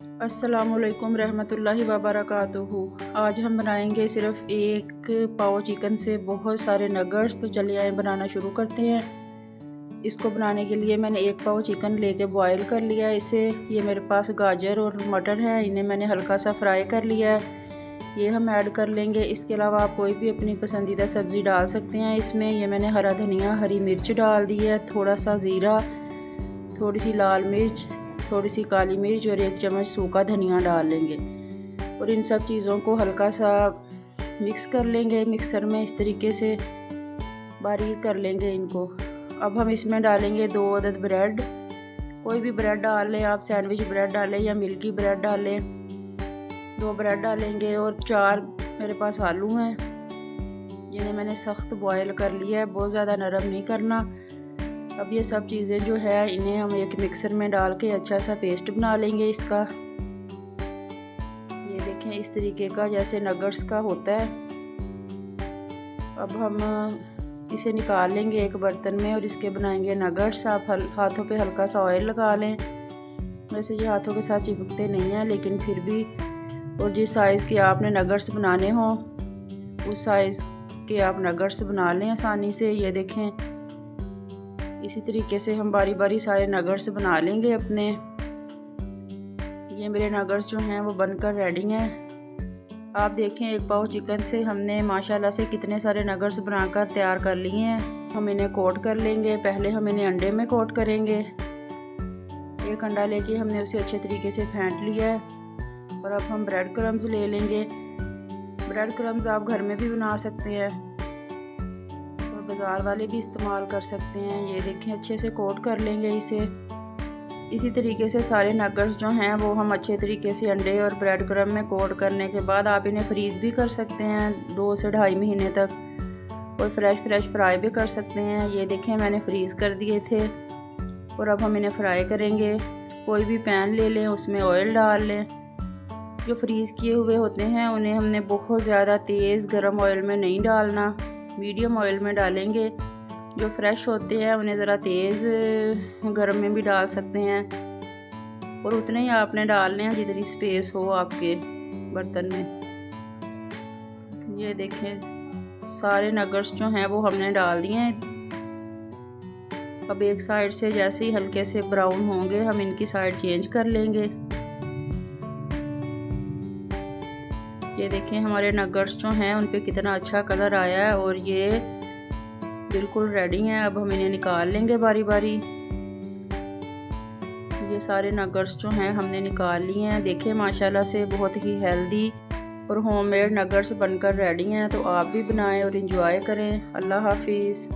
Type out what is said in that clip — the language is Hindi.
अस्सलामुअलैकुम रहमतुल्लाहि व बरकातुहू। आज हम बनाएंगे सिर्फ एक पाव चिकन से बहुत सारे नगर्स। तो चलिए आए बनाना शुरू करते हैं। इसको बनाने के लिए मैंने एक पाव चिकन लेके बॉईल कर लिया है इसे। ये मेरे पास गाजर और मटर है, इन्हें मैंने हल्का सा फ्राई कर लिया है। ये हम ऐड कर लेंगे। इसके अलावा आप कोई भी अपनी पसंदीदा सब्ज़ी डाल सकते हैं इसमें। ये मैंने हरा धनिया, हरी मिर्च डाल दी है, थोड़ा सा ज़ीरा, थोड़ी सी लाल मिर्च, थोड़ी सी काली मिर्च और 1 चम्मच सूखा धनिया डाल लेंगे। और इन सब चीज़ों को हल्का सा मिक्स कर लेंगे मिक्सर में, इस तरीके से बारीक कर लेंगे इनको। अब हम इसमें डालेंगे 2 अदद ब्रेड। कोई भी ब्रेड डाल लें आप, सैंडविच ब्रेड डालें या मिल्की ब्रेड डालें। 2 ब्रेड डालेंगे और 4 मेरे पास आलू हैं, जिन्हें मैंने सख्त बॉयल कर लिया है, बहुत ज़्यादा नरम नहीं करना। अब ये सब चीज़ें जो है इन्हें हम एक मिक्सर में डाल के अच्छा सा पेस्ट बना लेंगे इसका। ये देखें इस तरीके का, जैसे नगर्स का होता है। अब हम इसे निकाल लेंगे एक बर्तन में और इसके बनाएंगे नगर्स। आप हाथों पे हल्का सा ऑयल लगा लें। वैसे ये हाथों के साथ चिपकते नहीं हैं, लेकिन फिर भी। और जिस साइज़ के आपने नगर्स बनाने हों उस साइज़ के आप नगर्स बना लें आसानी से। ये देखें इसी तरीके से हम बारी बारी सारे नगर्स बना लेंगे अपने। ये मेरे नगर्स जो हैं वो बनकर रेडी हैं। आप देखें एक पाव चिकन से हमने माशाल्लाह से कितने सारे नगर्स बनाकर तैयार कर लिए हैं। हम इन्हें कोट कर लेंगे। पहले हम इन्हें अंडे में कोट करेंगे। एक अंडा लेके हमने उसे अच्छे तरीके से फेंट लिया है। और अब हम ब्रेड क्रम्स ले लेंगे। ब्रेड क्रम्स आप घर में भी बना सकते हैं, बाज़ार वाले भी इस्तेमाल कर सकते हैं। ये देखें अच्छे से कोट कर लेंगे इसे। इसी तरीके से सारे नगर्स जो हैं वो हम अच्छे तरीके से अंडे और ब्रेड क्रम्ब में कोट करने के बाद आप इन्हें फ्रीज़ भी कर सकते हैं 2 से 2.5 महीने तक। और फ्रेश फ्राई भी कर सकते हैं। ये देखें मैंने फ्रीज़ कर दिए थे। और अब हम इन्हें फ्राई करेंगे। कोई भी पैन ले लें, उसमें ऑयल डाल लें। जो फ्रीज़ किए हुए होते हैं उन्हें हमने बहुत ज़्यादा तेज़ गर्म ऑयल में नहीं डालना, मीडियम ऑयल में डालेंगे। जो फ्रेश होते हैं उन्हें ज़रा तेज़ गर्म में भी डाल सकते हैं। और उतने ही आपने डालने हैं जितनी स्पेस हो आपके बर्तन में। ये देखें सारे नगर्स जो हैं वो हमने डाल दिए हैं। अब एक साइड से जैसे ही हल्के से ब्राउन होंगे हम इनकी साइड चेंज कर लेंगे। ये देखें हमारे नगर्स जो हैं उन पे कितना अच्छा कलर आया है और ये बिल्कुल रेडी हैं। अब हम इन्हें निकाल लेंगे बारी बारी। ये सारे नगर्स जो हैं हमने निकाल लिए हैं। देखें माशाल्लाह से बहुत ही हेल्दी और होममेड नगर्स बनकर रेडी हैं। तो आप भी बनाएं और इंजॉय करें। अल्लाह हाफिज़।